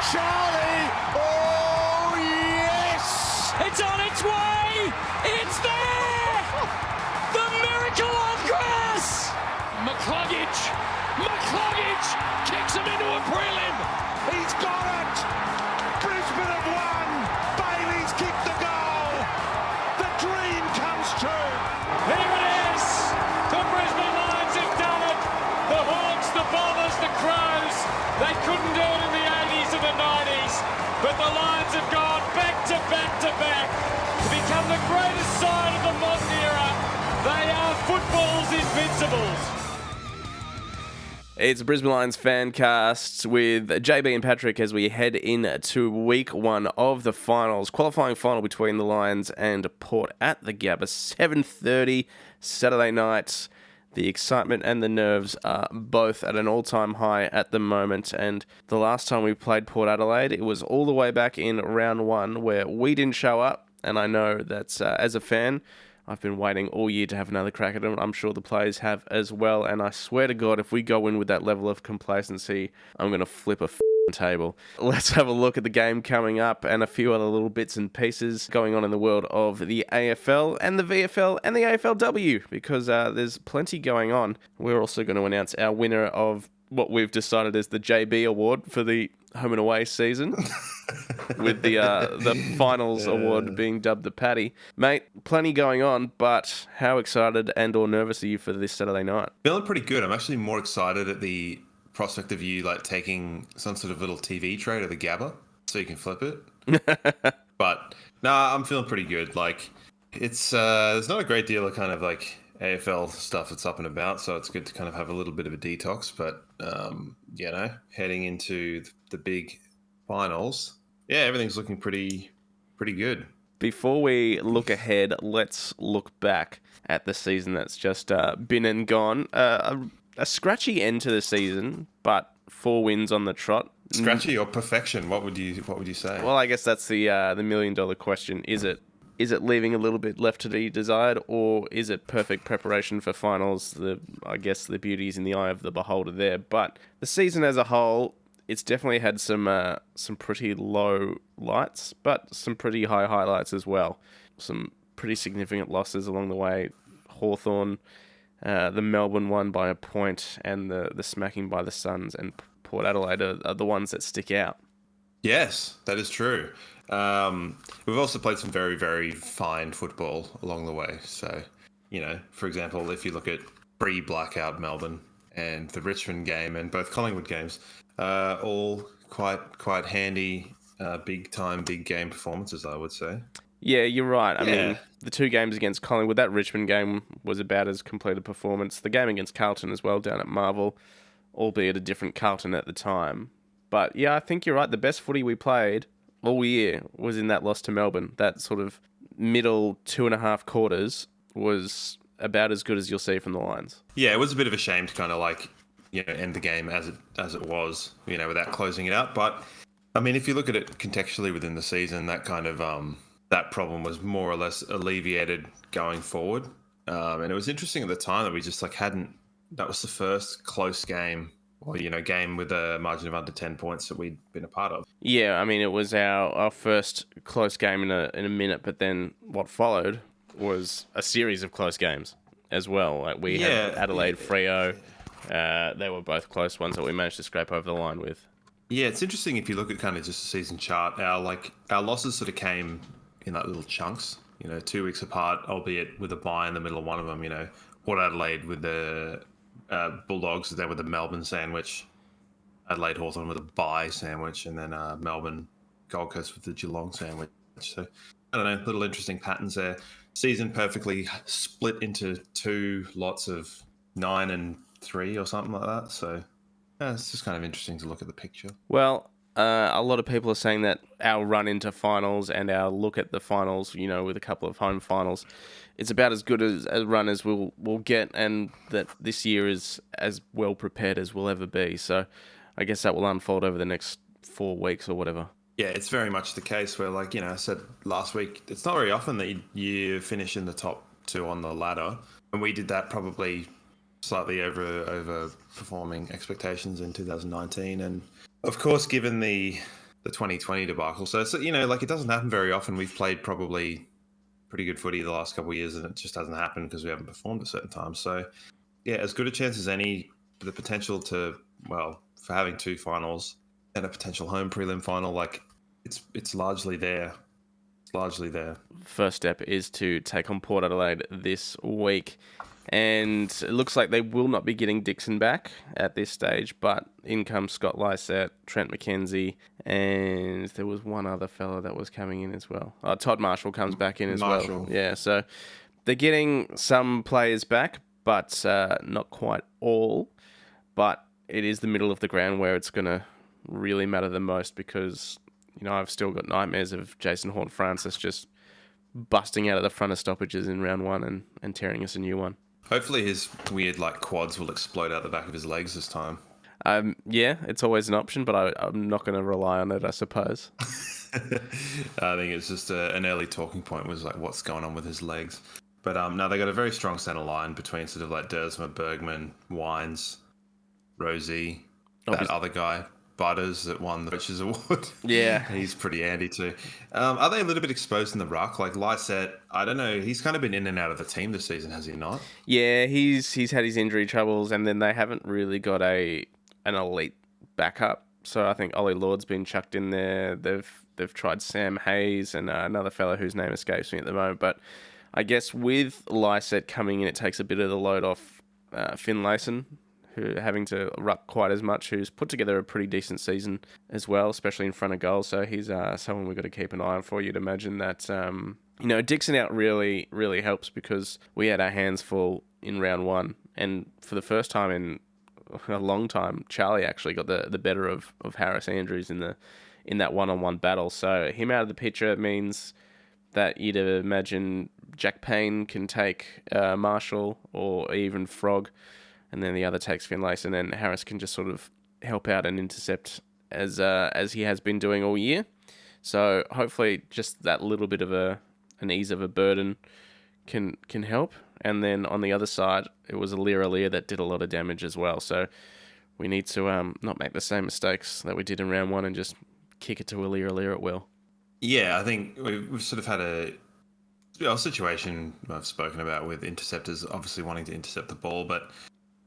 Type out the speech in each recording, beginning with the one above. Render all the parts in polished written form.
Charlie! Oh, yes! It's on its way! It's there! The miracle on grass! McCluggage kicks him into a prelim. He's got it! Brisbane have won! Bailey's kicked the goal! The dream comes true! Here it is! The Brisbane Lions have done it! The Hawks, the Bombers, the Crows, they couldn't do it in the 80s and the 90s, but the Lions have gone back to back to back to become the greatest side of the modern era. They are football's invincibles. It's Brisbane Lions Fancast with JB and Patrick as we head into week one of the finals. Qualifying final between the Lions and Port at the Gabba, 7:30 Saturday night. The excitement and the nerves are both at an all-time high at the moment. And the last time we played Port Adelaide, it was all the way back in round one where we didn't show up. And I know that as a fan, I've been waiting all year to have another crack at them. I'm sure the players have as well. And I swear to God, if we go in with that level of complacency, I'm going to flip a table. Let's have a look at the game coming up and a few other little bits and pieces going on in the world of the AFL and the VFL and the AFLW, because there's plenty going on. We're also going to announce our winner of what we've decided is the JB award for the home and away season, with the finals award being dubbed the Paddy. Mate, plenty going on, but how excited and or nervous are you for this Saturday night? Feeling pretty good. I'm actually more excited at the prospect of you like taking some sort of little TV tray to the Gabba so you can flip it. But no, I'm feeling pretty good. Like it's there's not a great deal of kind of like AFL stuff that's up and about, so it's good to kind of have a little bit of a detox. But you know, heading into the big finals, yeah, everything's looking pretty good. Before we look ahead, let's look back at the season that's just been and gone. A scratchy end to the season, but 4 wins on the trot. Scratchy or perfection? What would you say? Well, I guess that's the $1 million question. Is it leaving a little bit left to be desired, or is it perfect preparation for finals? I guess the beauty is in the eye of the beholder there. But the season as a whole, it's definitely had some pretty low lights, but some pretty high highlights as well. Some pretty significant losses along the way. Hawthorn, the Melbourne one by a point, and the smacking by the Suns and Port Adelaide are the ones that stick out. Yes, that is true. We've also played some very, very fine football along the way. So, you know, for example, if you look at pre-blackout Melbourne and the Richmond game and both Collingwood games, all quite handy, big game performances, I would say. Yeah, you're right. I mean, the 2 games against Collingwood, that Richmond game was about as complete a performance. The game against Carlton as well down at Marvel, albeit a different Carlton at the time. But yeah, I think you're right. The best footy we played all year was in that loss to Melbourne. That sort of middle 2.5 quarters was about as good as you'll see from the Lions. Yeah, it was a bit of a shame to kind of like, you know, end the game as it was, you know, without closing it out. But I mean, if you look at it contextually within the season, that kind of that problem was more or less alleviated going forward. And it was interesting at the time that we just like that was the first close game, or, you know, game with a margin of under 10 points that we'd been a part of. Yeah, I mean, it was our first close game in a minute, but then what followed was a series of close games as well. Like we had Adelaide, Freo. They were both close ones that we managed to scrape over the line with. Yeah, it's interesting if you look at kind of just the season chart. Our losses sort of came in like little chunks, you know, 2 weeks apart, albeit with a bye in the middle of one of them. You know, Port Adelaide with the Bulldogs there with the Melbourne sandwich, Adelaide Hawthorn with a bye sandwich, and then Melbourne Gold Coast with the Geelong sandwich. So I don't know, little interesting patterns there. Season perfectly split into 2 lots of 9 and 3 or something like that. So yeah, it's just kind of interesting to look at the picture. Well, a lot of people are saying that our run into finals and our look at the finals, you know, with a couple of home finals, it's about as good as a run as we'll get, and that this year is as well prepared as we'll ever be. So I guess that will unfold over the next 4 weeks or whatever. Yeah, it's very much the case where, like, you know, I said last week, it's not very often that you finish in the top 2 on the ladder. And we did that probably slightly over performing expectations in 2019. And of course, given the the 2020 debacle. So, like, it doesn't happen very often. We've played probably pretty good footy the last couple of years, and it just hasn't happened because we haven't performed at certain times. So, yeah, as good a chance as any for the potential to, well, for having 2 finals and a potential home prelim final, like, it's largely there. It's largely there. First step is to take on Port Adelaide this week. And it looks like they will not be getting Dixon back at this stage, but in comes Scott Lysett, Trent McKenzie, and there was one other fella that was coming in as well. Todd Marshall comes back in as well. Yeah, so they're getting some players back, but not quite all. But it is the middle of the ground where it's going to really matter the most because, I've still got nightmares of Jason Horne-Francis just busting out at the front of stoppages in round 1 and tearing us a new one. Hopefully his weird quads will explode out the back of his legs this time. Yeah, it's always an option, but I'm not going to rely on it, I suppose. I think it's just an early talking point was what's going on with his legs. But no, they got a very strong centre line between sort of Dersma, Bergman, Wines, Rosie, that other guy, Butters, that won the Coaches Award. Yeah. He's pretty handy too. Are they a little bit exposed in the ruck? Like Lysett, I don't know. He's kind of been in and out of the team this season, has he not? Yeah, he's had his injury troubles, and then they haven't really got an elite backup. So I think Ollie Lord's been chucked in there. They've tried Sam Hayes and another fella whose name escapes me at the moment. But I guess with Lysett coming in, it takes a bit of the load off Finn Layson, who having to ruck quite as much, who's put together a pretty decent season as well, especially in front of goal. So he's someone we've got to keep an eye on for. You'd imagine that, Dixon out really, really helps because we had our hands full in round 1. And for the first time in a long time, Charlie actually got the better of Harris Andrews in that one-on-one battle. So him out of the picture means that you'd imagine Jack Payne can take Marshall or even Frog, and then the other takes Finlayson, and then Harris can just sort of help out and intercept as he has been doing all year. So hopefully just that little bit of an ease of a burden can help. And then on the other side, it was Aliir that did a lot of damage as well. So we need to not make the same mistakes that we did in round 1 and just kick it to Aliir at will. Yeah, I think we've sort of had a situation I've spoken about with interceptors obviously wanting to intercept the ball, but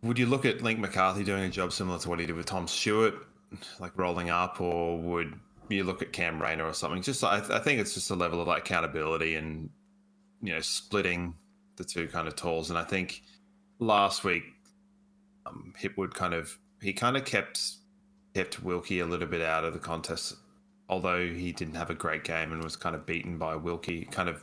would you look at Link McCarthy doing a job similar to what he did with Tom Stewart, like rolling up, or would you look at Cam Rayner or something? Just I think it's just a level of accountability and splitting the two kind of tools. And I think last week Hipwood kind of kept Wilkie a little bit out of the contest, although he didn't have a great game and was kind of beaten by Wilkie, kind of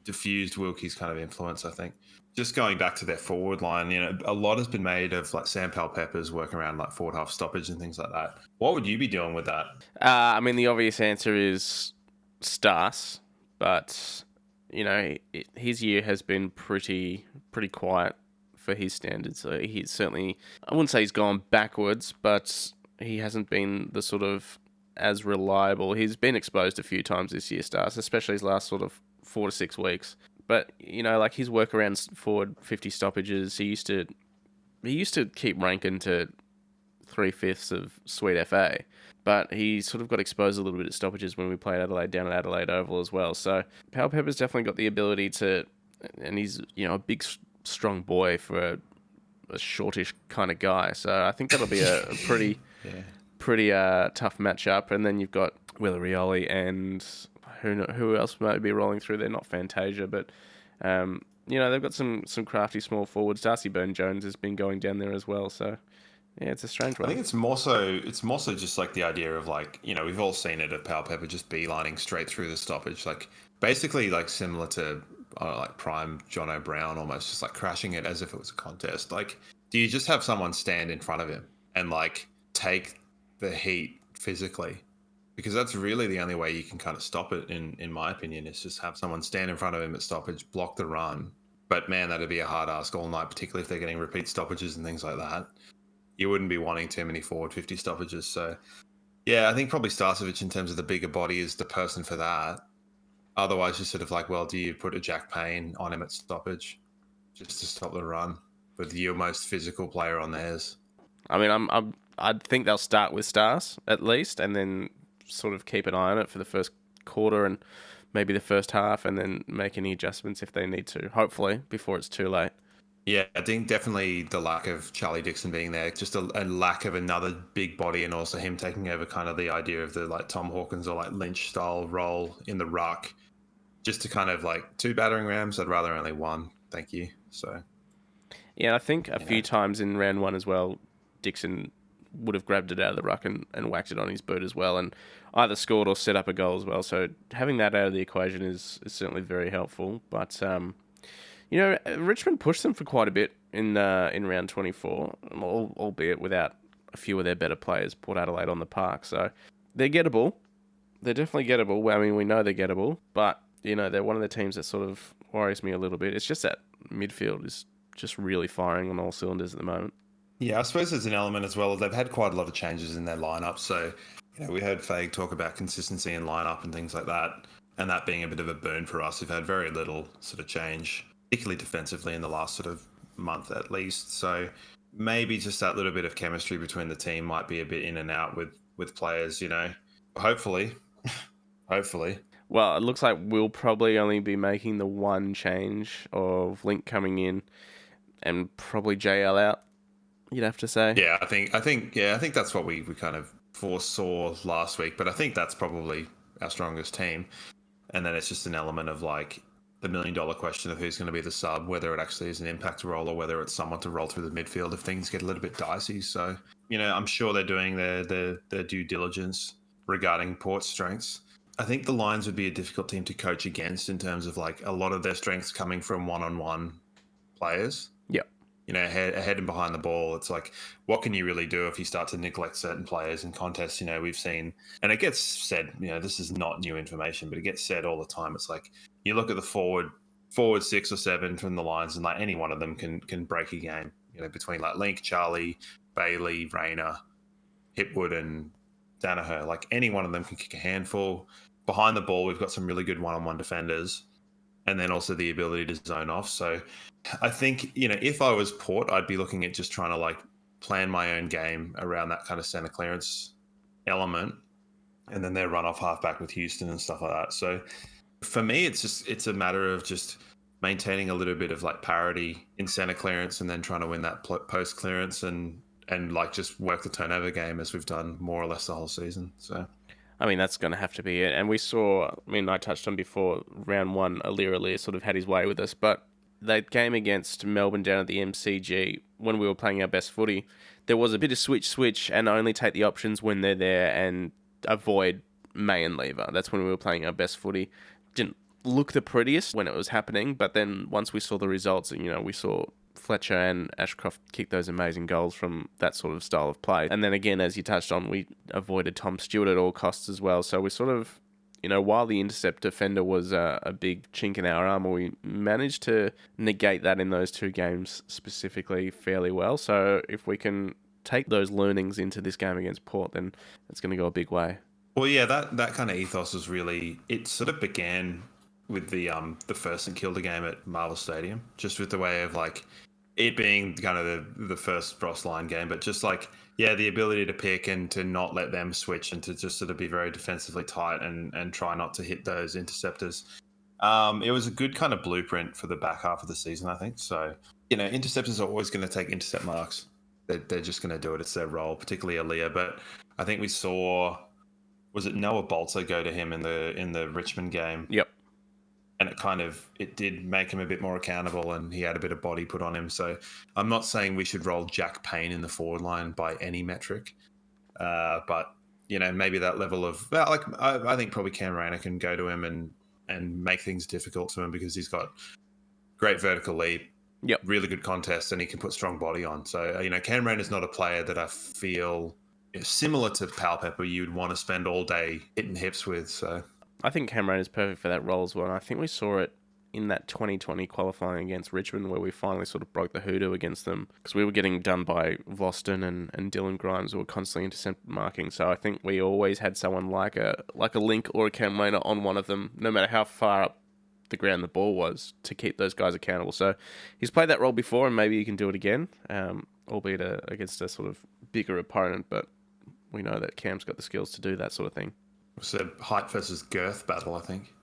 diffused Wilkie's kind of influence, I think. Just going back to their forward line, a lot has been made of Sam Powell-Pepper's work around forward half stoppage and things like that. What would you be doing with that? The obvious answer is Stas, but his year has been pretty quiet for his standards. So he's certainly, I wouldn't say he's gone backwards, but he hasn't been the sort of as reliable. He's been exposed a few times this year, Stas, especially his last sort of 4 to 6 weeks. But, his work around forward 50 stoppages, he used to keep Rankin to 3/5 of Sweet FA. But he sort of got exposed a little bit at stoppages when we played Adelaide down at Adelaide Oval as well. So Powell-Pepper's definitely got the ability to, and he's, a big, strong boy for a shortish kind of guy. So I think that'll be a pretty tough matchup. And then you've got Willa Rioli and who else might be rolling through there? Not Fantasia, but they've got some crafty small forwards. Darcy Byrne-Jones has been going down there as well. So yeah, it's a strange one. I think it's more so just the idea of we've all seen it of Powell-Pepper just beelining straight through the stoppage, basically similar to prime John O'Brien, almost just crashing it as if it was a contest. Do you just have someone stand in front of him and take the heat physically? Because that's really the only way you can kind of stop it, in my opinion, is just have someone stand in front of him at stoppage, block the run. But man, that'd be a hard ask all night, particularly if they're getting repeat stoppages and things like that. You wouldn't be wanting too many forward 50 stoppages. So yeah, I think probably Starcevic in terms of the bigger body is the person for that. Otherwise, you're sort of do you put a Jack Payne on him at stoppage just to stop the run with your most physical player on theirs? I think they'll start with Stars at least, and then sort of keep an eye on it for the first quarter and maybe the first half, and then make any adjustments if they need to, hopefully, before it's too late. Yeah, I think definitely the lack of Charlie Dixon being there, just a lack of another big body, and also him taking over kind of the idea of the like Tom Hawkins or like Lynch style role in the ruck, just to kind of like 2 battering rams. I'd rather only 1. Thank you. So yeah, I think a few times in round 1 as well, Dixon would have grabbed it out of the ruck and whacked it on his boot as well, and either scored or set up a goal as well. So having that out of the equation is certainly very helpful. But Richmond pushed them for quite a bit in round 24, albeit without a few of their better players, Port Adelaide on the park. So they're gettable. They're definitely gettable. Well, I mean, we know they're gettable, but they're one of the teams that sort of worries me a little bit. It's just that midfield is just really firing on all cylinders at the moment. yeah, I suppose there's an element as well. They've had quite a lot of changes in their lineup. So we heard Fague talk about consistency in lineup and things like that, and that being a bit of a burn for us. We've had very little sort of change, particularly defensively, in the last sort of month at least. So maybe just that little bit of chemistry between the team might be a bit in and out with players. Hopefully. Well, it looks like we'll probably only be making the one change of Link coming in and probably JL out, you'd have to say. Yeah, I think that's what we kind of foresaw last week, but I think that's probably our strongest team. And then it's just an element of like the $1 million question of who's going to be the sub, whether it actually is an impact role or whether it's someone to roll through the midfield if things get a little bit dicey. So, I'm sure they're doing their due diligence regarding Port's strengths. I think the Lions would be a difficult team to coach against in terms of like a lot of their strengths coming from one-on-one players. Yep. Ahead and behind the ball. It's like, what can you really do if you start to neglect certain players in contests? We've seen, and it gets said, this is not new information, but it gets said all the time. It's like, you look at the forward 6 or 7 from the Lions, and like any one of them can break a game, between like Link, Charlie, Bailey, Rayner, Hipwood, and Danaher. Like any one of them can kick a handful. Behind the ball, we've got some really good one-on-one defenders, and then also the ability to zone off. So I think, if I was Port, I'd be looking at just trying to like plan my own game around that kind of center clearance element, and then their run off halfback with Houston and stuff like that. So for me, it's a matter of just maintaining a little bit of like parity in center clearance, and then trying to win that post clearance and like just work the turnover game as we've done more or less the whole season. So I mean, that's going to have to be it. And we saw, I touched on before, round 1, Alira sort of had his way with us, but that game against Melbourne down at the MCG, when we were playing our best footy, there was a bit of switch, and only take the options when they're there and avoid May and Lever. That's when we were playing our best footy. Didn't look the prettiest when it was happening, but then once we saw the results, we saw Fletcher and Ashcroft kick those amazing goals from that sort of style of play. And then again, as you touched on, we avoided Tom Stewart at all costs as well. So we sort of, while the intercept defender was a big chink in our armour, we managed to negate that in those 2 games specifically fairly well. So if we can take those learnings into this game against Port, then it's going to go a big way. Well, yeah, that kind of ethos was really, it sort of began with the first St Kilda game at Marvel Stadium, just with the way of like it being kind of the first Ross Line game, but just like, yeah, the ability to pick and to not let them switch and to just sort of be very defensively tight and try not to hit those interceptors. It was a good kind of blueprint for the back half of the season, I think. So, interceptors are always going to take intercept marks. They're just going to do it. It's their role, particularly Aaliyah. But I think we saw, was it Noah Bolter go to him in the Richmond game? Yep. And it did make him a bit more accountable, and he had a bit of body put on him. So I'm not saying we should roll Jack Payne in the forward line by any metric. But, maybe that level of, I think probably Cam Rayner can go to him and make things difficult to him because he's got great vertical leap, yep, really good contest, and he can put strong body on. So, Cam Rayner's not a player that I feel similar to Pal Pepper you'd want to spend all day hitting hips with. So I think Cameron is perfect for that role as well. And I think we saw it in that 2020 qualifying against Richmond where we finally sort of broke the hoodoo against them because we were getting done by Voston and Dylan Grimes who were constantly intercept marking. So I think we always had someone like a Link or a Cam Rayner on one of them, no matter how far up the ground the ball was, to keep those guys accountable. So he's played that role before and maybe he can do it again, albeit against a sort of bigger opponent. But we know that Cam's got the skills to do that sort of thing. It's a height versus girth battle, I think.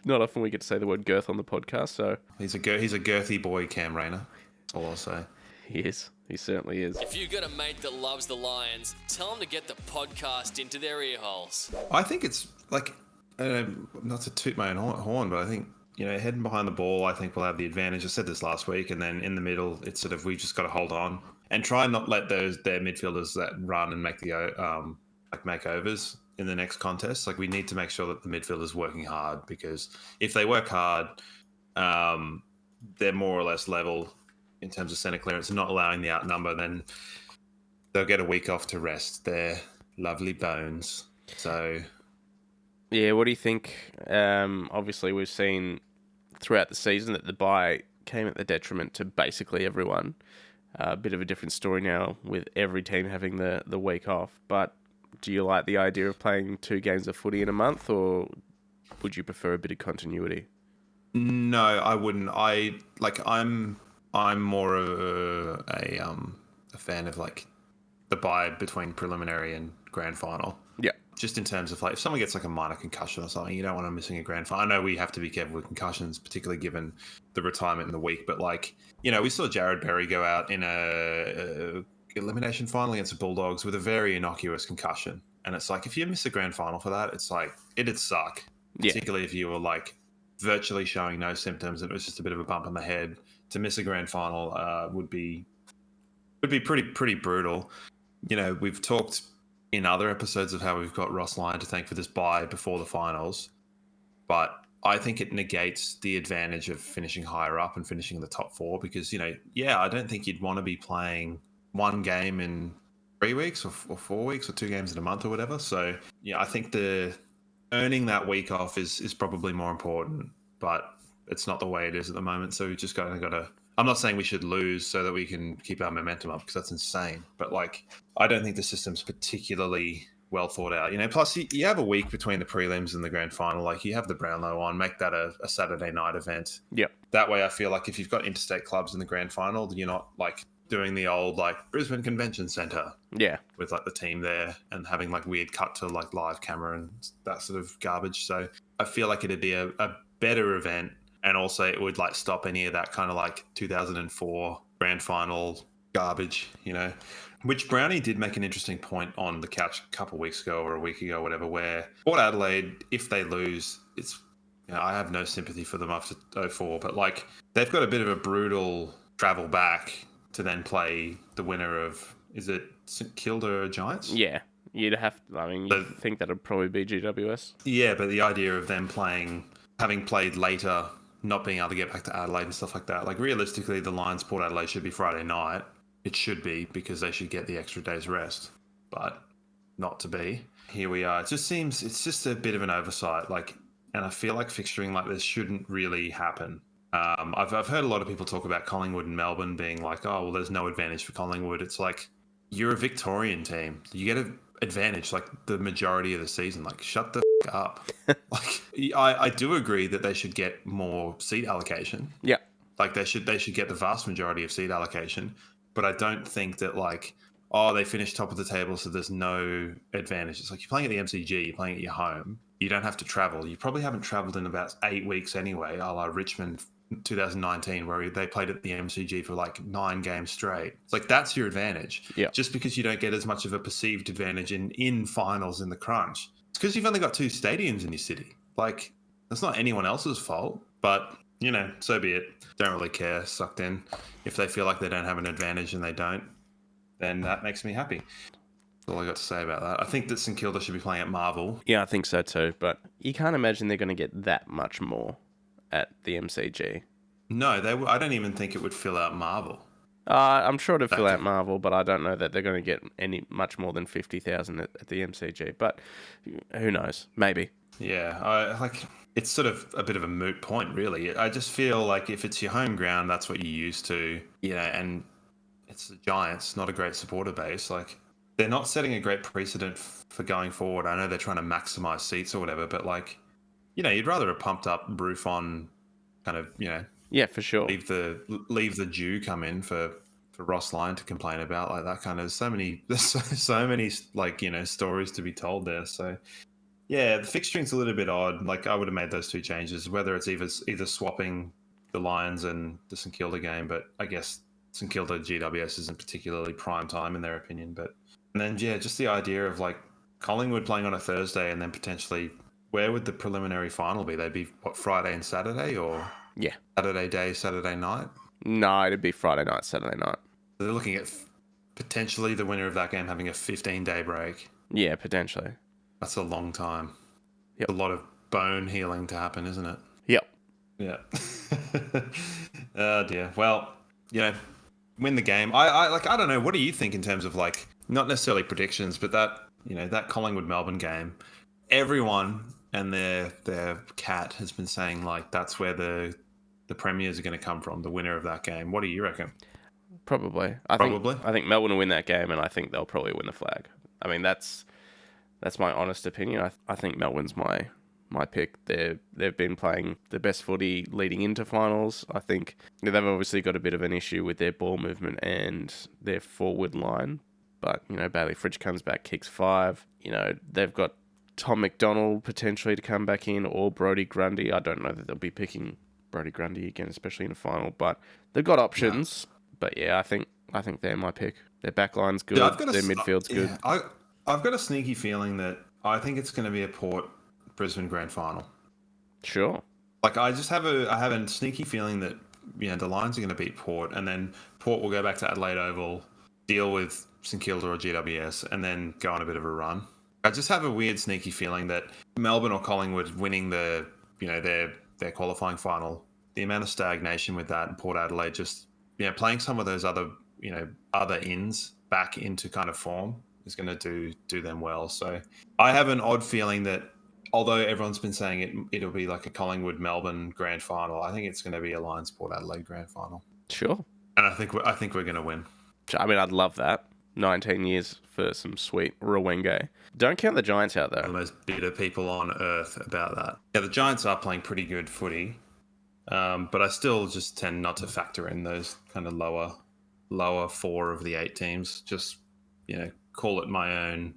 Not often we get to say the word girth on the podcast, so He's a girthy boy, Cam Rayner. That's all I'll say. he is. He certainly is. If you've got a mate that loves the Lions, tell him to get the podcast into their ear holes. I think it's like, not to toot my own horn, but I think, heading behind the ball, I think we'll have the advantage. I said this last week, and then in the middle, it's sort of, we just got to hold on and try and not let their midfielders that run and make the makeovers in the next contest. Like, we need to make sure that the midfielders working hard, because if they work hard, they're more or less level in terms of centre clearance and not allowing the outnumber, then they'll get a week off to rest their lovely bones. So, yeah, what do you think? Obviously, we've seen throughout the season that the bye came at the detriment to basically everyone. A bit of a different story now with every team having the week off. But do you like the idea of playing 2 games of footy in a month, or would you prefer a bit of continuity? No, I wouldn't. I'm more of a fan of like the bye between preliminary and grand final. Yeah. Just in terms of like, if someone gets like a minor concussion or something, you don't want them missing a grand final. I know we have to be careful with concussions, particularly given the retirement in the week. But like, we saw Jared Berry go out in a elimination final against the Bulldogs with a very innocuous concussion. And it's like, if you miss a grand final for that, it's like, it'd suck. Yeah. Particularly if you were like virtually showing no symptoms and it was just a bit of a bump on the head. To miss a grand final would be pretty brutal. We've talked in other episodes of how we've got Ross Lyon to thank for this bye before the finals, but I think it negates the advantage of finishing higher up and finishing in the top 4, because I don't think you'd want to be playing 1 game in 3 weeks or 4 weeks or 2 games in a month or whatever. So I think the earning that week off is probably more important, but it's not the way it is at the moment. So we just got to. I'm not saying we should lose so that we can keep our momentum up, because that's insane. But like, I don't think the system's particularly well thought out. Plus you have a week between the prelims and the grand final. Like, you have the Brownlow on, make that a Saturday night event. Yep. That way, I feel like if you've got interstate clubs in the grand final, you're not like doing the old like Brisbane Convention Centre. Yeah. With like the team there and having like weird cut to like live camera and that sort of garbage. So I feel like it'd be a better event. And also it would like stop any of that kind of like 2004 grand final garbage, which Brownie did make an interesting point on the couch a couple of weeks ago or a week ago, whatever, where Port Adelaide, if they lose, it's, I have no sympathy for them after 04, but like they've got a bit of a brutal travel back to then play the winner of, is it St Kilda Giants? Yeah. You'd think that would probably be GWS. Yeah, but the idea of them having played later, not being able to get back to Adelaide and stuff like that. Like, realistically, the Lions Port Adelaide should be Friday night. It should be, because they should get the extra day's rest, but not to be. Here we are. It just seems, it's just a bit of an oversight. Like, and I feel like fixturing like this shouldn't really happen. I've heard a lot of people talk about Collingwood and Melbourne being like, oh, well, there's no advantage for Collingwood. It's like, you're a Victorian team. You get an advantage like the majority of the season. Like, shut the up. Like, I do agree that they should get more seat allocation. Yeah. Like, they should get the vast majority of seat allocation. But I don't think that like, oh, they finished top of the table, so there's no advantage. It's like, you're playing at the MCG, you're playing at your home. You don't have to travel. You probably haven't traveled in about 8 weeks anyway, a la Richmond 2019, where they played at the MCG for like 9 games straight. It's like, that's your advantage. Yeah. Just because you don't get as much of a perceived advantage in finals in the crunch. It's because you've only got 2 stadiums in your city. Like, that's not anyone else's fault, but so be it. Don't really care, sucked in. If they feel like they don't have an advantage and they don't, then that makes me happy. That's all I got to say about that. I think that St Kilda should be playing at Marvel. Yeah, I think so too, but you can't imagine they're going to get that much more at the MCG. No, I don't even think it would fill out Marvel. I'm sure to fill out Marvel, but I don't know that they're going to get much more than 50,000 at the MCG. But who knows? Maybe. Yeah, it's sort of a bit of a moot point, really. I just feel like if it's your home ground, that's what you're used to, and it's the Giants, not a great supporter base. Like, they're not setting a great precedent for going forward. I know they're trying to maximize seats or whatever, but like, you'd rather a pumped up roof on kind of, yeah, for sure. Leave the Jew come in for Ross Lyon to complain about, like that kind of, there's so many like, stories to be told there. So Yeah, the fixturing's a little bit odd. Like, I would have made those two changes, whether it's either swapping the Lions and the St Kilda game, but I guess St Kilda GWS isn't particularly prime time in their opinion. But and then yeah, just the idea of like Collingwood playing on a Thursday and then potentially where would the preliminary final be? They'd be what, Friday and Saturday, or Yeah. Saturday day, Saturday night? No, it'd be Friday night, Saturday night. So they're looking at potentially the winner of that game having a 15-day break. Yeah, potentially. That's a long time. Yep. A lot of bone healing to happen, isn't it? Yep. Yeah. Oh dear. Well, win the game. I don't know. What do you think in terms of like not necessarily predictions, but that Collingwood Melbourne game? Everyone and their cat has been saying like that's where the premiers are going to come from, the winner of that game. What do you reckon? Probably. I think Melbourne will win that game, and I think they'll probably win the flag. I mean, that's my honest opinion. I think Melbourne's my pick. They've been playing the best footy leading into finals. I think they've obviously got a bit of an issue with their ball movement and their forward line. But, Bailey Fritsch comes back, kicks 5. They've got Tom McDonald potentially to come back in, or Brodie Grundy. I don't know that they'll be picking Brodie Grundy again, especially in a final. But they've got options. No. But yeah, I think they're my pick. Their backline's good. Their midfield's good. I've got a sneaky feeling that I think it's going to be a Port Brisbane grand final. Sure. Like I have a sneaky feeling that the Lions are going to beat Port, and then Port will go back to Adelaide Oval, deal with St Kilda or GWS, and then go on a bit of a run. I just have a weird sneaky feeling that Melbourne or Collingwood winning their qualifying final, the amount of stagnation with that, and Port Adelaide just playing some of those other ins back into kind of form is going to do them well. So I have an odd feeling that although everyone's been saying it'll be like a Collingwood Melbourne grand final, I think it's going to be a Lions Port Adelaide grand final. Sure. And I think we're going to win. I mean, I'd love that. 19 years for some sweet Rawenge. Don't count the Giants out though. The most bitter people on earth about that. Yeah, the Giants are playing pretty good footy, but I still just tend not to factor in those kind of lower 4 of the 8 teams. Just call it my own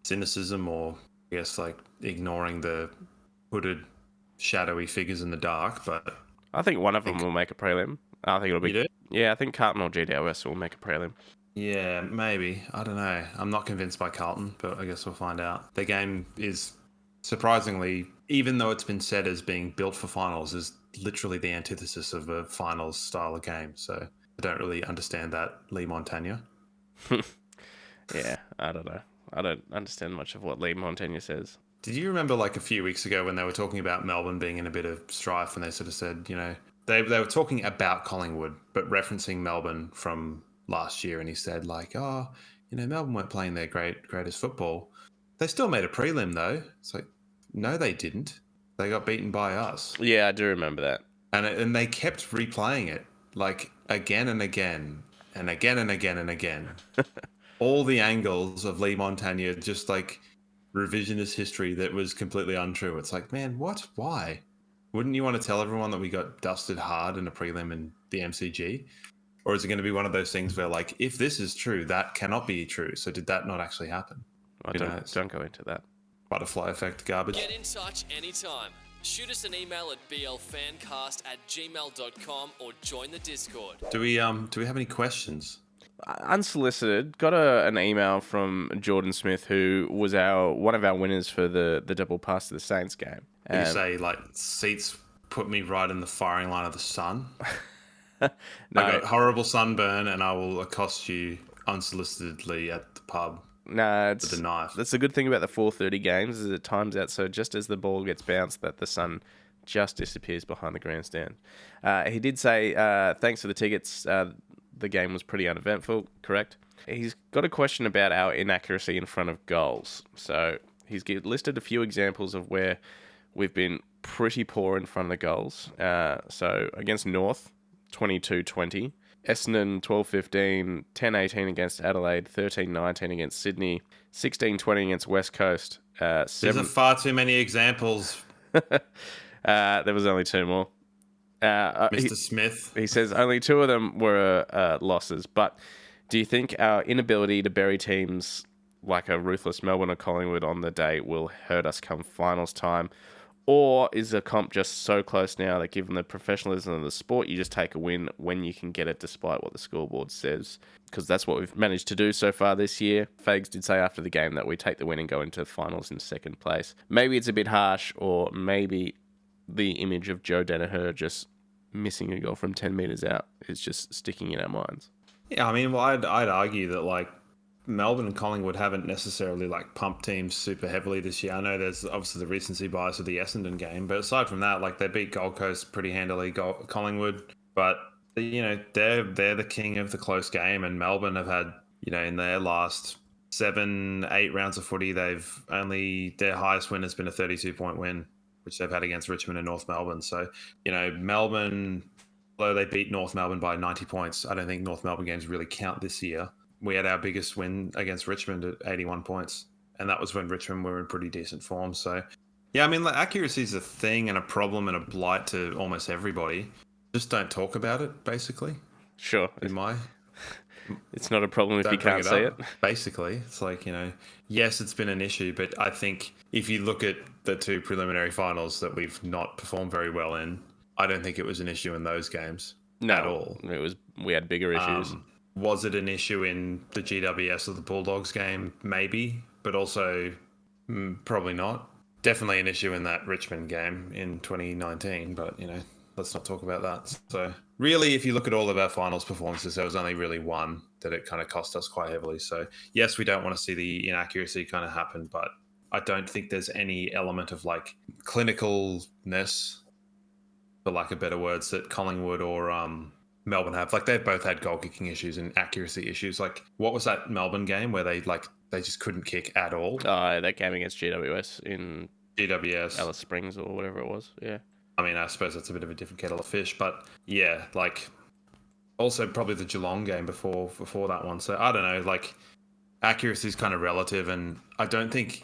cynicism, or I guess like ignoring the hooded, shadowy figures in the dark. But I think one of them will make a prelim. I think it'll be. You do? Yeah, I think Carlton or GWS will make a prelim. Yeah, maybe. I don't know. I'm not convinced by Carlton, but I guess we'll find out. Their game is surprisingly, even though it's been said as being built for finals, is literally the antithesis of a finals style of game. So I don't really understand that, Lee Montagna. Yeah, I don't know. I don't understand much of what Lee Montagna says. Did you remember like a few weeks ago when they were talking about Melbourne being in a bit of strife, and they sort of said, they were talking about Collingwood, but referencing Melbourne from last year, and he said like, Melbourne weren't playing their greatest football. They still made a prelim though. It's like, no, they didn't. They got beaten by us. Yeah, I do remember that. And they kept replaying it like again and again and again and again and again. All the angles of Lee Montagna, just like revisionist history that was completely untrue. It's like, man, what? Why? Wouldn't you want to tell everyone that we got dusted hard in a prelim in the MCG? Or is it going to be one of those things where, like, if this is true, that cannot be true. So did that not actually happen? Don't go into that. Butterfly effect garbage. Get in touch anytime. Shoot us an email at blfancast@gmail.com or join the Discord. Do we have any questions? Unsolicited, got an email from Jordan Smith, who was one of our winners for the double pass to the Saints game. Did you say, like, seats put me right in the firing line of the sun? No. I got horrible sunburn, and I will accost you unsolicitedly at the pub. No, with a knife. That's the good thing about the 4:30 games is it times out. So just as the ball gets bounced, that the sun just disappears behind the grandstand. He did say thanks for the tickets. The game was pretty uneventful. Correct. He's got a question about our inaccuracy in front of goals. So he's listed a few examples of where we've been pretty poor in front of the goals. So against North, 22-20. Essendon 12-15, 10-18 against Adelaide, 13-19 against Sydney, 16-20 against West Coast. These are far too many examples. There was only 2 more. Mr. Smith. He says only 2 of them were losses. But do you think our inability to bury teams like a ruthless Melbourne or Collingwood on the day will hurt us come finals time? Or is the comp just so close now that given the professionalism of the sport, you just take a win when you can get it despite what the scoreboard says? Because that's what we've managed to do so far this year. Fags did say after the game that we take the win and go into the finals in second place. Maybe it's a bit harsh, or maybe the image of Joe Danaher just missing a goal from 10 metres out is just sticking in our minds. Yeah, I mean, well, I'd argue that, like, Melbourne and Collingwood haven't necessarily, like, pumped teams super heavily this year. I know there's obviously the recency bias of the Essendon game, but aside from that, like, they beat Gold Coast pretty handily, Collingwood, but, you know, they're the king of the close game, and Melbourne have had, you know, in their last 7-8 rounds of footy, their highest win has been a 32-point win, which they've had against Richmond and North Melbourne. So, you know, Melbourne, although they beat North Melbourne by 90 points, I don't think North Melbourne games really count this year. We had our biggest win against Richmond at 81 points, and that was when Richmond were in pretty decent form. So, yeah, I mean, like, accuracy is a thing and a problem and a blight to almost everybody. Just don't talk about it, basically. Sure. It's not a problem if you can't see it. Basically, it's like, you know, yes, it's been an issue, but I think if you look at the two preliminary finals that we've not performed very well in, I don't think it was an issue in those games at all. We had bigger issues. Was it an issue in the GWS or the Bulldogs game? Maybe, but also probably not. Definitely an issue in that Richmond game in 2019, but, you know, let's not talk about that. So really, if you look at all of our finals performances, there was only really one that it kind of cost us quite heavily. So yes, we don't want to see the inaccuracy kind of happen, but I don't think there's any element of, like, clinicalness, for lack of better words, that Collingwood or Melbourne have. Like, they've both had goal kicking issues and accuracy issues. Like, what was that Melbourne game where they just couldn't kick at all? That game against GWS in GWS, Alice Springs or whatever it was. Yeah. I mean, I suppose that's a bit of a different kettle of fish, but yeah, like, also probably the Geelong game before that one. So I don't know, like, accuracy is kind of relative, and I don't think,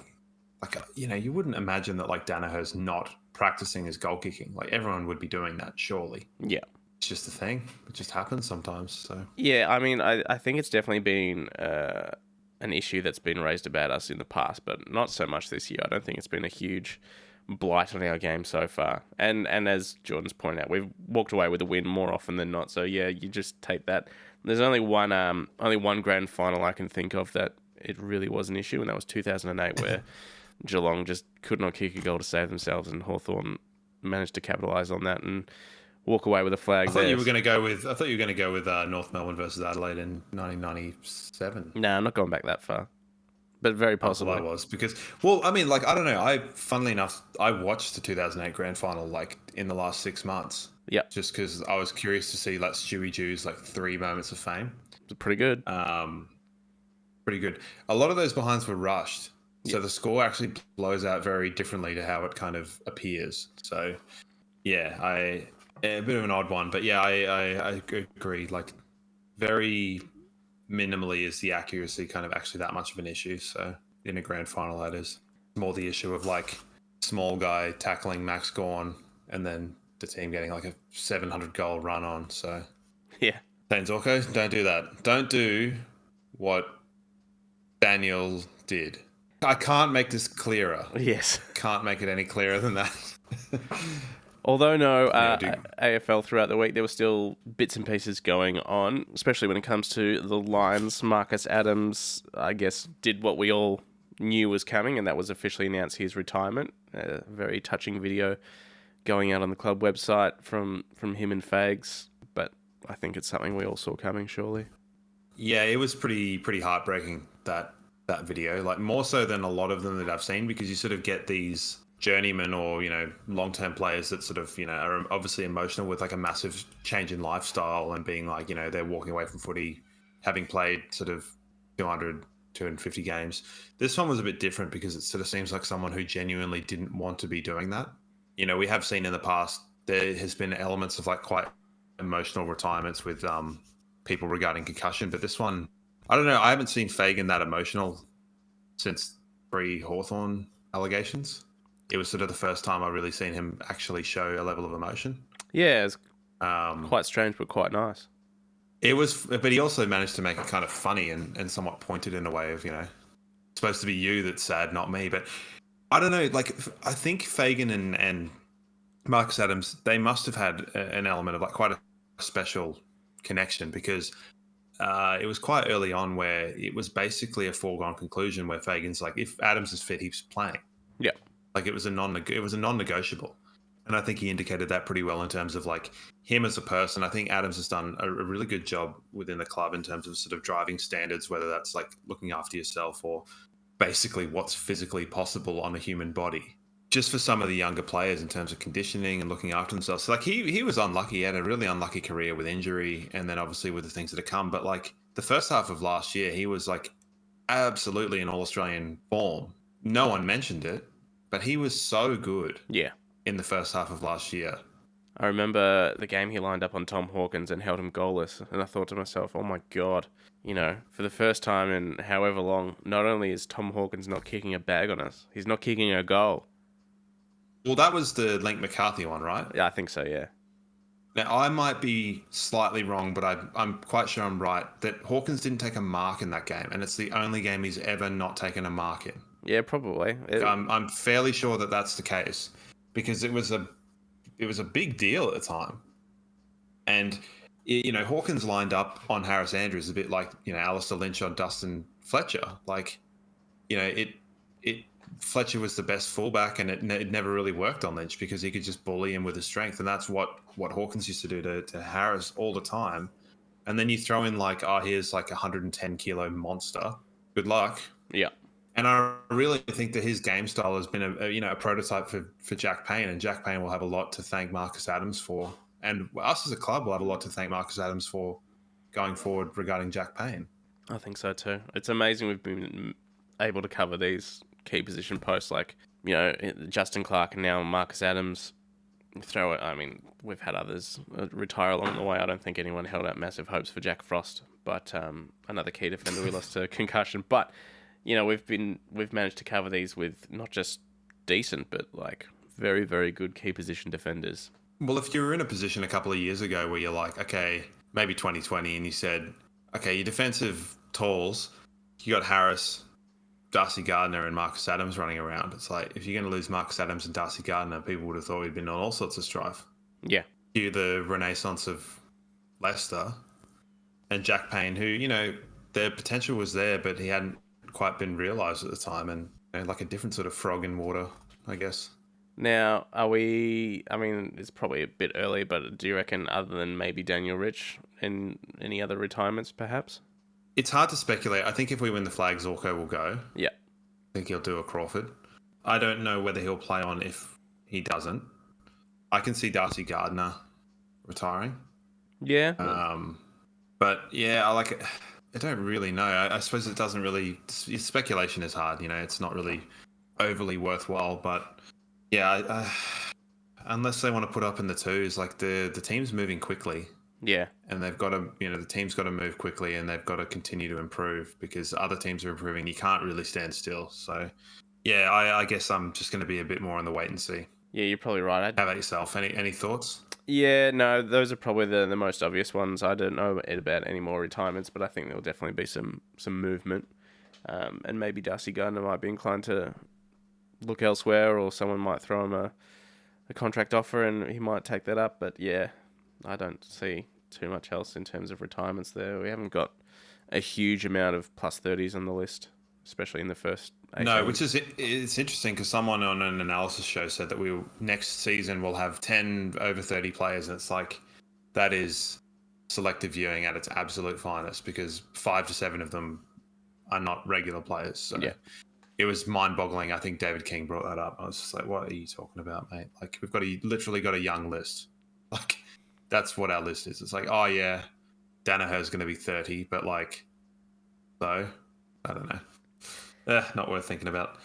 like, you know, you wouldn't imagine that, like, Danaher's not practicing his goal kicking. Like, everyone would be doing that, surely. Yeah. It's just a thing. It just happens sometimes. So yeah, I mean, I think it's definitely been an issue that's been raised about us in the past, but not so much this year. I don't think it's been a huge blight on our game so far. And as Jordan's pointed out, we've walked away with a win more often than not. So yeah, you just take that. There's only one grand final I can think of that it really was an issue, and that was 2008, where Geelong just could not kick a goal to save themselves, and Hawthorn managed to capitalise on that and walk away with a flag. I thought you were going to go with North Melbourne versus Adelaide in 1997. No, I'm not going back that far, but very possible. I was, because, well, I mean, like, I don't know. Funnily enough, I watched the 2008 grand final, like, in the last 6 months. Yeah. Just because I was curious to see, like, Stewie Jew's, like, 3 moments of fame. It's pretty good. Pretty good. A lot of those behinds were rushed. So the score actually blows out very differently to how it kind of appears. So, yeah, a bit of an odd one. But, yeah, I agree. Like, very minimally is the accuracy kind of actually that much of an issue. So, in a grand final, that is more the issue of, like, small guy tackling Max Gawn and then the team getting, like, a 700-goal run on. So, yeah. Dane Zorko, don't do that. Don't do what Daniel did. I can't make this clearer. Yes. Can't make it any clearer than that. Although, AFL throughout the week, there were still bits and pieces going on, especially when it comes to the Lions. Marcus Adams, I guess, did what we all knew was coming, and that was officially announced his retirement. A very touching video going out on the club website from him and Fags, but I think it's something we all saw coming, surely. Yeah, it was pretty heartbreaking, that video, like, more so than a lot of them that I've seen, because you sort of get these journeymen or, you know, long-term players that sort of, you know, are obviously emotional with, like, a massive change in lifestyle and being like, you know, they're walking away from footy having played sort of 250 games. This one was a bit different because it sort of seems like someone who genuinely didn't want to be doing that. You know, we have seen in the past there has been elements of, like, quite emotional retirements with people regarding concussion, but this one, I don't know. I haven't seen Fagan that emotional since pre-Hawthorn allegations. It was sort of the first time I've really seen him actually show a level of emotion. Yeah, it's quite strange, but quite nice. It was, but he also managed to make it kind of funny and somewhat pointed in a way of, you know, supposed to be you that's sad, not me. But I don't know. Like, I think Fagan and Marcus Adams, they must have had an element of like quite a special connection because it was quite early on where it was basically a foregone conclusion where Fagan's like, if Adams is fit, he's playing. Yeah. Like it was a non-negotiable. And I think he indicated that pretty well in terms of like him as a person. I think Adams has done a really good job within the club in terms of sort of driving standards, whether that's like looking after yourself or basically what's physically possible on a human body. Just for some of the younger players in terms of conditioning and looking after themselves. So like he was unlucky. He had a really unlucky career with injury and then obviously with the things that have come. But like the first half of last year, he was like absolutely in All-Australian form. No one mentioned it, but he was so good. Yeah. In the first half of last year. I remember the game he lined up on Tom Hawkins and held him goalless, and I thought to myself, oh my God, you know, for the first time in however long, not only is Tom Hawkins not kicking a bag on us, he's not kicking a goal. Well, that was the Link McCarthy one, right? Yeah, I think so, yeah. Now, I might be slightly wrong, but I'm quite sure I'm right, that Hawkins didn't take a mark in that game, and it's the only game he's ever not taken a mark in. Yeah, probably. I'm fairly sure that that's the case. Because it was a big deal at the time, and you know Hawkins lined up on Harris Andrews a bit like Alistair Lynch on Dustin Fletcher. Like Fletcher was the best fullback, and it never really worked on Lynch because he could just bully him with his strength, and that's what Hawkins used to do to Harris all the time. And then you throw in like, oh, here's like a 110 kilo monster. Good luck. Yeah. And I really think that his game style has been a prototype for Jack Payne, and Jack Payne will have a lot to thank Marcus Adams for, and us as a club will have a lot to thank Marcus Adams for going forward regarding Jack Payne. I think so too. It's amazing we've been able to cover these key position posts like Justin Clark and now Marcus Adams. Throw it. I mean, we've had others retire along the way. I don't think anyone held out massive hopes for Jack Frost, but another key defender we lost to concussion, but. We've managed to cover these with not just decent, but like very, very good key position defenders. Well, if you were in a position a couple of years ago where you're like, okay, maybe 2020, and you said, okay, your defensive talls, you got Harris, Darcy Gardner, and Marcus Adams running around. It's like, if you're going to lose Marcus Adams and Darcy Gardner, people would have thought we'd been on all sorts of strife. Yeah. The renaissance of Leicester and Jack Payne, who, their potential was there, but he hadn't quite been realised at the time, and like a different sort of frog in water, I guess. Now, it's probably a bit early, but do you reckon other than maybe Daniel Rich and any other retirements perhaps? It's hard to speculate. I think if we win the flag, Zorko will go. Yeah. I think he'll do a Crawford. I don't know whether he'll play on if he doesn't. I can see Darcy Gardner retiring. Yeah. But yeah, I don't really know. I suppose it doesn't really... Speculation is hard, It's not really overly worthwhile. But yeah, unless they want to put up in the twos, like the team's moving quickly. Yeah. And they've got to, the team's got to move quickly, and they've got to continue to improve because other teams are improving. You can't really stand still. So yeah, I guess I'm just going to be a bit more on the wait and see. Yeah, you're probably right. How about yourself? Any thoughts? Yeah, no, those are probably the most obvious ones. I don't know about any more retirements, but I think there'll definitely be some movement. And maybe Darcy Gardner might be inclined to look elsewhere, or someone might throw him a contract offer and he might take that up. But yeah, I don't see too much else in terms of retirements there. We haven't got a huge amount of plus 30s on the list, especially in the first 8 No, games. it's interesting because someone on an analysis show said that next season we'll have 10 over 30 players, and it's like that is selective viewing at its absolute finest because 5 to 7 of them are not regular players. So yeah. It was mind-boggling. I think David King brought that up. I was just like, what are you talking about, mate? Like, we've literally got a young list. Like, that's what our list is. It's like, oh yeah, Danaher's going to be 30, but like, so I don't know. Not worth thinking about.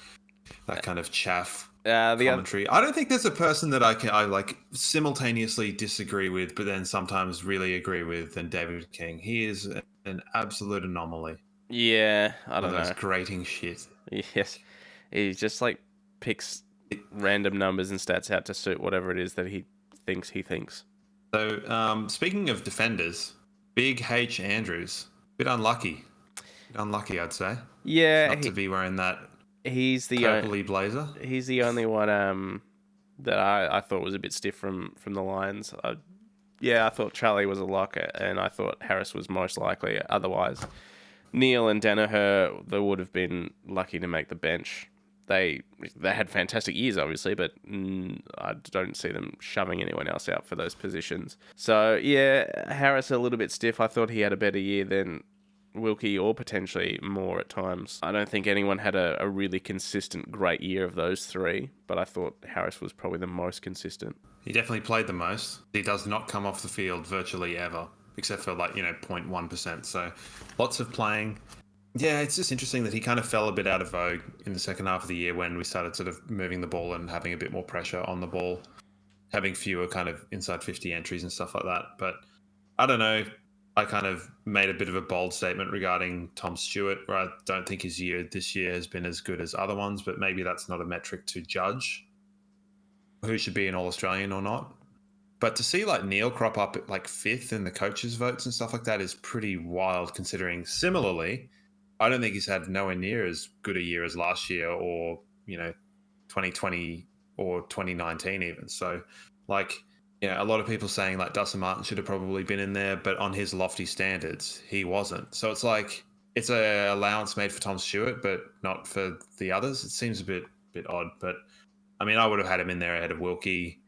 That kind of chaff commentary. I don't think there's a person that I like simultaneously disagree with, but then sometimes really agree with than David King. He is an absolute anomaly. Yeah, I don't know. That's grating shit. Yes, he just like picks random numbers and stats out to suit whatever it is that he thinks. So, speaking of defenders, Big H Andrews, bit unlucky. Unlucky, I'd say. Yeah, Not to be wearing that he's the purpley blazer. he's the only one that I thought was a bit stiff from the Lions. I thought Charlie was a lock, and I thought Harris was most likely. Otherwise, Neil and Danaher, they would have been lucky to make the bench. They had fantastic years, obviously, but I don't see them shoving anyone else out for those positions. So, yeah, Harris a little bit stiff. I thought he had a better year than Wilkie, or potentially more at times. I don't think anyone had a really consistent great year of those three, but I thought Harris was probably the most consistent. He definitely played the most. He does not come off the field virtually ever, except for 0.1%. So lots of playing. Yeah, it's just interesting that he kind of fell a bit out of vogue in the second half of the year when we started sort of moving the ball and having a bit more pressure on the ball, having fewer kind of inside 50 entries and stuff like that. But I don't know. I kind of made a bit of a bold statement regarding Tom Stewart, where I don't think his year this year has been as good as other ones, but maybe that's not a metric to judge who should be an All-Australian or not. But to see Neil crop up at fifth in the coaches' votes and stuff like that is pretty wild, considering similarly, I don't think he's had nowhere near as good a year as last year or, 2020 or 2019 even. So, a lot of people saying Dustin Martin should have probably been in there, but on his lofty standards, he wasn't. So it's a allowance made for Tom Stewart, but not for the others. It seems a bit odd, but I mean, I would have had him in there ahead of Wilkie.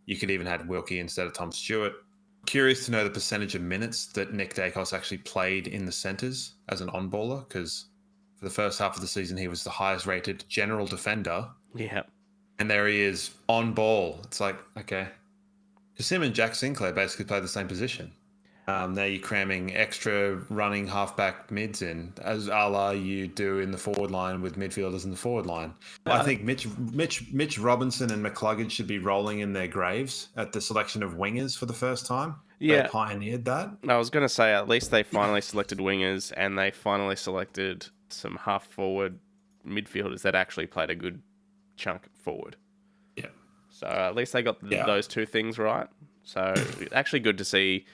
You could even have Wilkie instead of Tom Stewart. Curious to know the percentage of minutes that Nick Dacos actually played in the centres as an on-baller, because for the first half of the season, he was the highest-rated general defender. Yeah. And there he is, on ball. It's okay. Because him and Jack Sinclair basically play the same position. Now you're cramming extra running halfback mids in, as a la you do in the forward line with midfielders in the forward line. I think Mitch Robinson and McCluggage should be rolling in their graves at the selection of wingers for the first time. Yeah. They pioneered that. I was going to say, at least they finally selected wingers, and they finally selected some half-forward midfielders that actually played a good chunk forward. Yeah. So at least they got those two things right. So actually good to see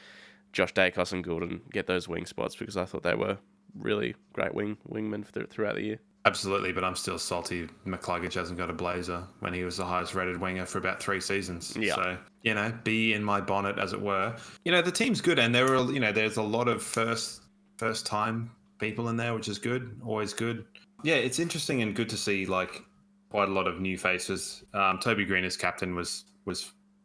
Josh Dacos and Goulden get those wing spots, because I thought they were really great wingmen throughout the year. Absolutely, but I'm still salty McCluggage hasn't got a blazer when he was the highest rated winger for about 3 seasons. Yeah. So, be in my bonnet, as it were. The team's good, and there were, there's a lot of first time people in there, which is good, always good. Yeah, it's interesting and good to see quite a lot of new faces. Toby Green as captain was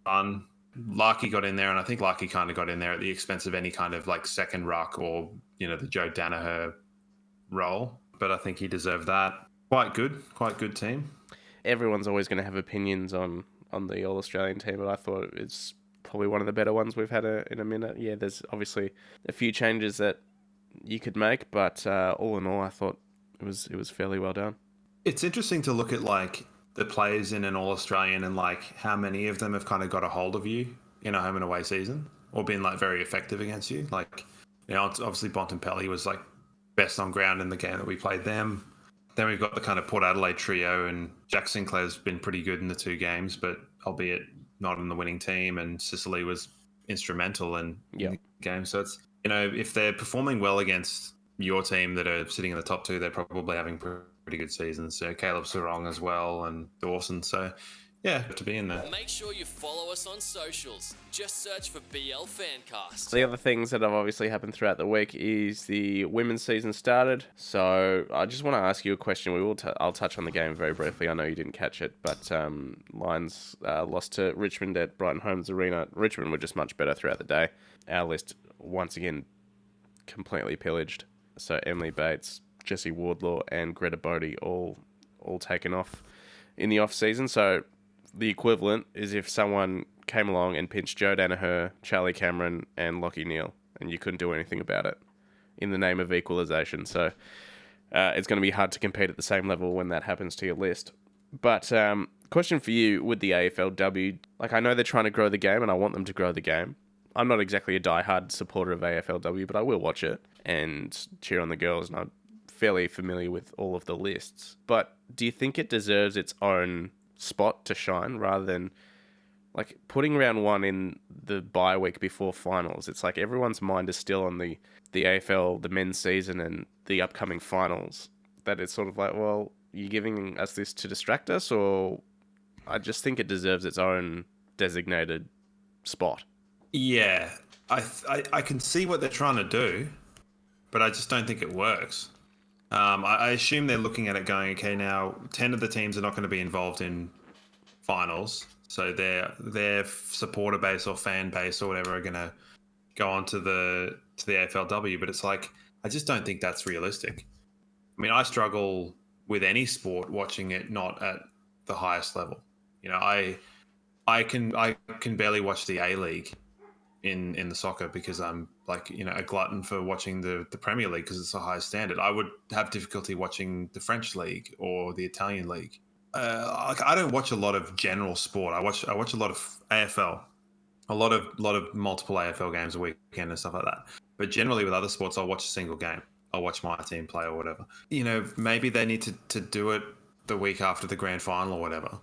fun. Larky got in there, and I think Larky kind of got in there at the expense of any kind of second ruck or, the Joe Danaher role. But I think he deserved that. Quite good team. Everyone's always going to have opinions on the All-Australian team, but I thought it's probably one of the better ones we've had in a minute. Yeah, there's obviously a few changes that you could make, but all in all, I thought it was fairly well done. It's interesting to look at the players in an All-Australian and how many of them have kind of got a hold of you in a home and away season or been very effective against you. Obviously Bontempelli was best on ground in the game that we played them. Then we've got the kind of Port Adelaide trio, and Jack Sinclair's been pretty good in the 2 games, but albeit not in the winning team, and Sicily was instrumental in the game. So it's, if they're performing well against your team that are sitting in the top 2, they're probably having pretty good seasons. So Caleb Sarong as well, and Dawson. So yeah, to be in there. Make sure you follow us on socials. Just search for BL Fancast. The other things that have obviously happened throughout the week is the women's season started. So I just want to ask you a question. I'll touch on the game very briefly. I know you didn't catch it, but Lions lost to Richmond at Brighton Homes Arena. Richmond were just much better throughout the day. Our list, once again, completely pillaged. So Emily Bates, Jessie Wardlaw, and Greta Bodie all taken off in the off season. So the equivalent is if someone came along and pinched Joe Danaher, Charlie Cameron, and Lachie Neale, and you couldn't do anything about it in the name of equalisation. So it's going to be hard to compete at the same level when that happens to your list. But question for you with the AFLW, I know they're trying to grow the game, and I want them to grow the game. I'm not exactly a diehard supporter of AFLW, but I will watch it and cheer on the girls, and I'm fairly familiar with all of the lists. But do you think it deserves its own spot to shine rather than like putting round one in the bye week before finals, it's like everyone's mind is still on the AFL, the men's season, and the upcoming finals. That it's sort of like, well, you're giving us this to distract us, or I just think it deserves its own designated spot. Yeah, I can see what they're trying to do, but I just don't think it works. I assume they're looking at it going, okay, now 10 of the teams are not going to be involved in finals, so their supporter base or fan base or whatever are going to go on to the AFLW. But it's like, I just don't think that's realistic. I mean, I struggle with any sport watching it not at the highest level. You know, I can barely watch the A League in the soccer because I'm like, you know, a glutton for watching the Premier League because it's a high standard. I would have difficulty watching the French league or the Italian league. I don't watch a lot of general sport. I watch a lot of AFL, a lot of multiple AFL games a weekend and stuff like that. But generally with other sports, I'll watch a single game. I'll watch my team play or whatever. You know, maybe they need to do it the week after the grand final or whatever.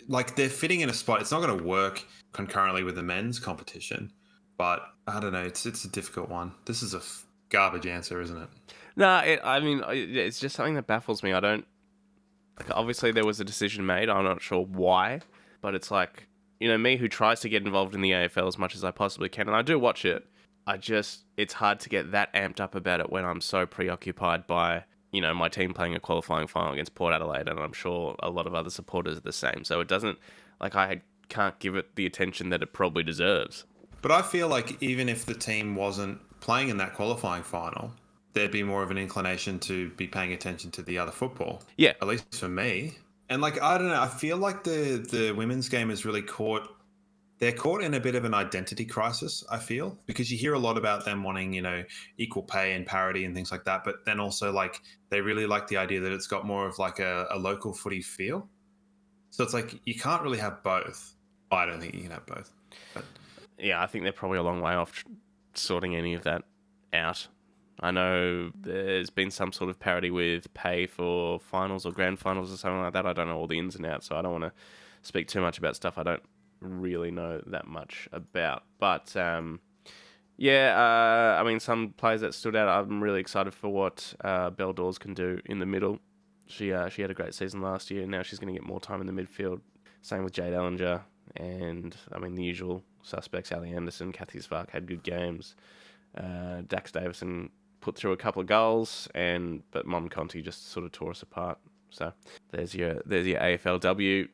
Like, they're fitting in a spot. It's not going to work concurrently with the men's competition, but I don't know. It's a difficult one. This is a garbage answer, isn't it? No, it's just something that baffles me. I don't. Like, obviously, there was a decision made. I'm not sure why, but it's like, you know, me who tries to get involved in the AFL as much as I possibly can, and I do watch it. It's hard to get that amped up about it when I'm so preoccupied by, you know, my team playing a qualifying final against Port Adelaide, and I'm sure a lot of other supporters are the same. So it doesn't, like, I can't give it the attention that it probably deserves. But I feel like even if the team wasn't playing in that qualifying final, there'd be more of an inclination to be paying attention to the other football. Yeah. At least for me. And, like, I don't know, I feel like the women's game is really they're caught in a bit of an identity crisis, I feel, because you hear a lot about them wanting, you know, equal pay and parity and things like that. But then also, like, they really like the idea that it's got more of like a local footy feel. So it's like, you can't really have both. I don't think you can have both. But Yeah, I think they're probably a long way off sorting any of that out. I know there's been some sort of parity with pay for finals or grand finals or something like that. I don't know all the ins and outs, so I don't want to speak too much about stuff I don't really know that much about. But I mean, some players that stood out, I'm really excited for what Belle Dawes can do in the middle. She had a great season last year. Now she's going to get more time in the midfield. Same with Jade Ellinger. And, I mean, the usual suspects, Ali Anderson, Kathy Spark had good games. Dax Davison put through a couple of goals, but Mon Conti just sort of tore us apart. So there's your AFLW.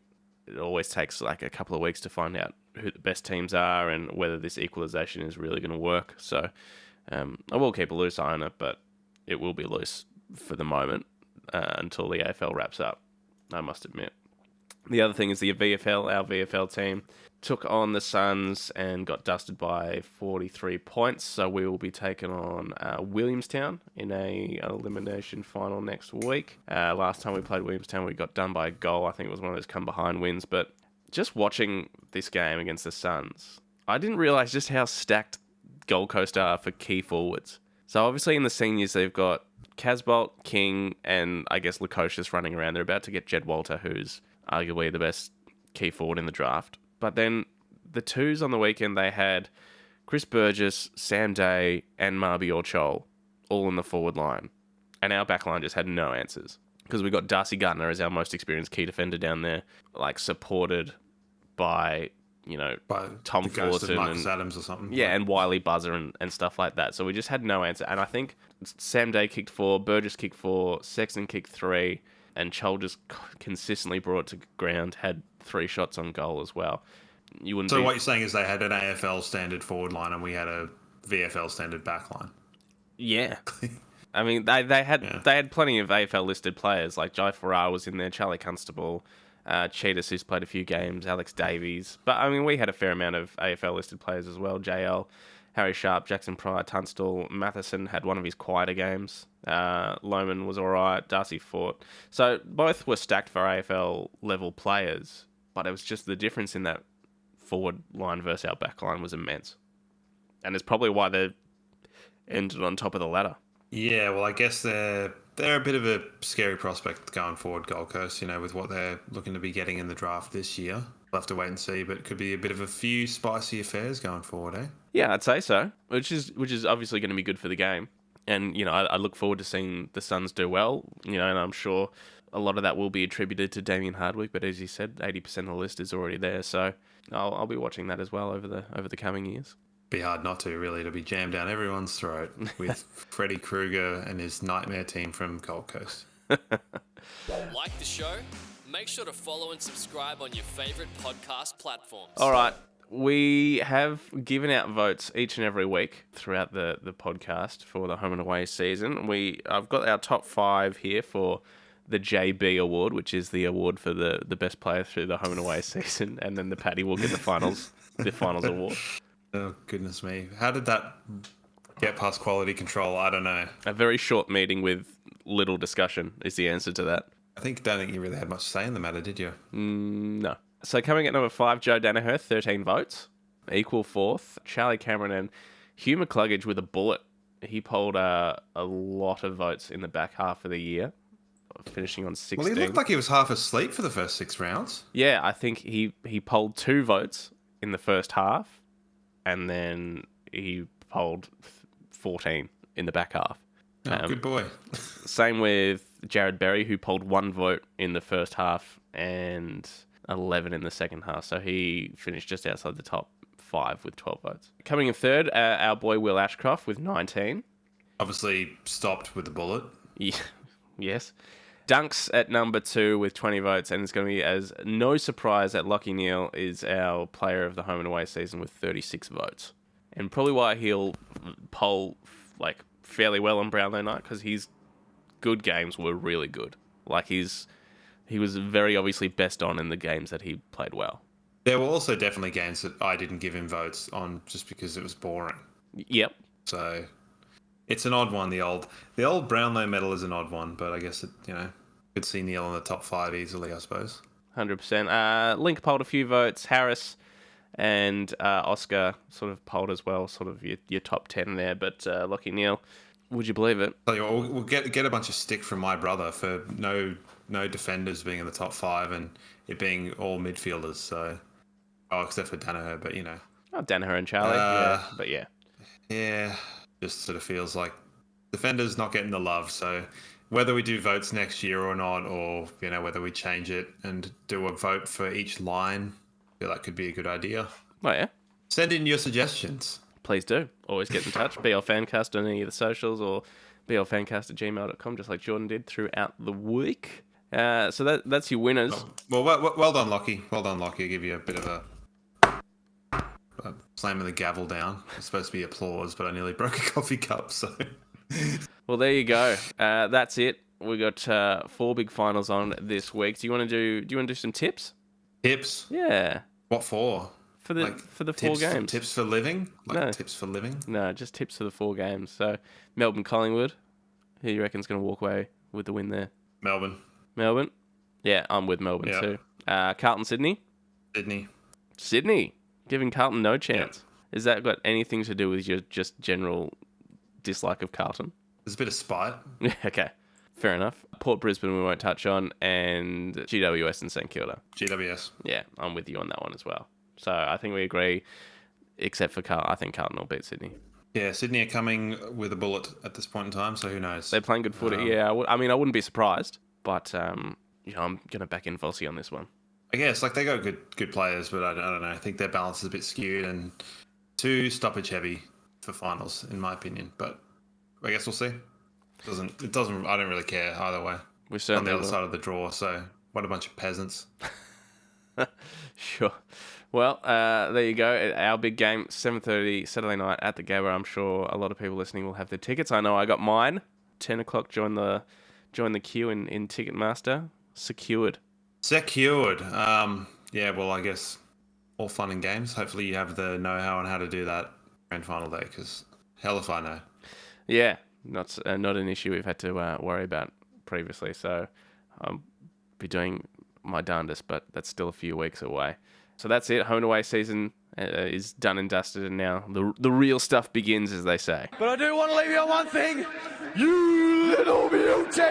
It always takes like a couple of weeks to find out who the best teams are and whether this equalisation is really going to work. So I will keep a loose eye on it, but it will be loose for the moment until the AFL wraps up, I must admit. The other thing is the VFL, our VFL team, took on the Suns and got dusted by 43 points. So we will be taking on Williamstown in an elimination final next week. Last time we played Williamstown, we got done by a goal. I think it was one of those come-behind wins. But just watching this game against the Suns, I didn't realise just how stacked Gold Coast are for key forwards. So obviously in the seniors, they've got Casbolt, King, and I guess Lukosius running around. They're about to get Jed Walter, who's arguably the best key forward in the draft. But then the twos on the weekend, they had Chris Burgess, Sam Day, and Marby Orchol all in the forward line. And our back line just had no answers. Because we got Darcy Gardner as our most experienced key defender down there, like supported by, you know, Tom the ghost of Fullerton Marcus Adams or something. Yeah, and Wiley Buzzer and stuff like that. So we just had no answer. And I think Sam Day kicked 4, Burgess kicked 4, Sexton kicked 3, and Chol just consistently brought it to ground, had 3 shots on goal as well. What you're saying is they had an AFL standard forward line and we had a VFL standard back line. Yeah. I mean, they had plenty of AFL listed players, like Jai Farrar was in there, Charlie Constable, Cheetahs, who's played a few games, Alex Davies. But, I mean, we had a fair amount of AFL listed players as well. JL, Harry Sharp, Jackson Pryor, Tunstall, Matheson had one of his quieter games. Lohman was all right, Darcy Fort. So both were stacked for AFL level players, but it was just the difference in that forward line versus our back line was immense. And it's probably why they ended on top of the ladder. Yeah, well, I guess they're a bit of a scary prospect going forward, Gold Coast, you know, with what they're looking to be getting in the draft this year. We'll have to wait and see, but it could be a bit of a few spicy affairs going forward, eh? Yeah, I'd say so, which is obviously going to be good for the game. And, I look forward to seeing the Suns do well, and I'm sure a lot of that will be attributed to Damien Hardwick, but as you said, 80% of the list is already there, so I'll be watching that as well over the coming years. Be hard not to, really, to be jammed down everyone's throat with Freddie Krueger and his nightmare team from Gold Coast. Like the show? Make sure to follow and subscribe on your favourite podcast platforms. All right. We have given out votes each and every week throughout the podcast for the home and away season. I've got our top 5 here for the JB award, which is the award for the best player through the home and away season, and then the Paddy will get the finals award. Oh, goodness me. How did that get past quality control? I don't know. A very short meeting with little discussion is the answer to that. Don't think you really had much say in the matter, did you? No. So coming at number 5, Joe Danaher, 13 votes. Equal 4th, Charlie Cameron and Hugh McCluggage with a bullet. He polled a lot of votes in the back half of the year, finishing on 16. Well, he looked like he was half asleep for the first 6 rounds. Yeah, I think he polled 2 votes in the first half, and then he polled 14 in the back half. Good boy. Same with Jared Berry, who polled 1 vote in the first half and 11 in the second half. So he finished just outside the top 5 with 12 votes. Coming in third, our boy Will Ashcroft with 19. Obviously stopped with the bullet. Yeah. Yes. Dunks at number 2 with 20 votes, and it's going to be as no surprise that Lachie Neale is our player of the home and away season with 36 votes. And probably why he'll poll fairly well on Brownlow night, because his good games were really good. He was very obviously best on in the games that he played well. There were also definitely games that I didn't give him votes on just because it was boring. Yep. So it's an odd one. The old Brownlow medal is an odd one, but I guess could see Neil in the top 5 easily, I suppose. 100%. Link polled a few votes. Harris and Oscar sort of polled as well, sort of your top 10 there. But Lachie Neale, would you believe it? Tell you what, we'll get a bunch of stick from my brother for no defenders being in the top 5 and it being all midfielders. So, except for Danaher, but Danaher and Charlie. Yeah, but yeah. Yeah, just sort of feels like defenders not getting the love. So whether we do votes next year or not, or whether we change it and do a vote for each line, I feel that could be a good idea. Oh yeah. Send in your suggestions. Please do. Always get in touch. BLFancast on any of the socials or blfancast@gmail.com, just like Jordan did throughout the week. So that's your winners. Well done, Lachie. Well done, Lachie. I'll give you a bit of a slamming the gavel down. It's supposed to be applause, but I nearly broke a coffee cup. So, well, there you go. That's it. We got 4 big finals on this week. Do you want to do some tips? Tips? Yeah. What for? For the 4 games. Tips for living? No. Tips for living? No, just tips for the 4 games. So Melbourne Collingwood. Who do you reckon's going to walk away with the win there? Melbourne. Yeah, I'm with Melbourne too. Carlton Sydney. Sydney. Giving Carlton no chance. Yep. Has that got anything to do with your just general dislike of Carlton? There's a bit of spite. Okay. Fair enough. Port Brisbane we won't touch on, and GWS and St Kilda. GWS. Yeah, I'm with you on that one as well. So I think we agree, except for Carlton. I think Carlton will beat Sydney. Yeah, Sydney are coming with a bullet at this point in time, so who knows? They're playing good footy. I wouldn't be surprised, but I'm going to back in Vossi on this one. I guess they got good players, but I don't know. I think their balance is a bit skewed and too stoppage heavy for finals, in my opinion. But I guess we'll see. It doesn't. I don't really care either way. We're certainly on the other side of the draw. So what a bunch of peasants. Sure. Well, there you go. Our big game, 7:30 Saturday night at the Gabba. I'm sure a lot of people listening will have their tickets. I know I got mine. 10 o'clock. Join the queue in Ticketmaster. Secured. Yeah, well, I guess all fun and games. Hopefully you have the know-how on how to do that grand final day, because hell if I know. Yeah, not an issue we've had to worry about previously, so I'll be doing my darndest, but that's still a few weeks away. So that's it. Home and away season is done and dusted, and now the real stuff begins, as they say. But I do want to leave you on one thing. You little beauty!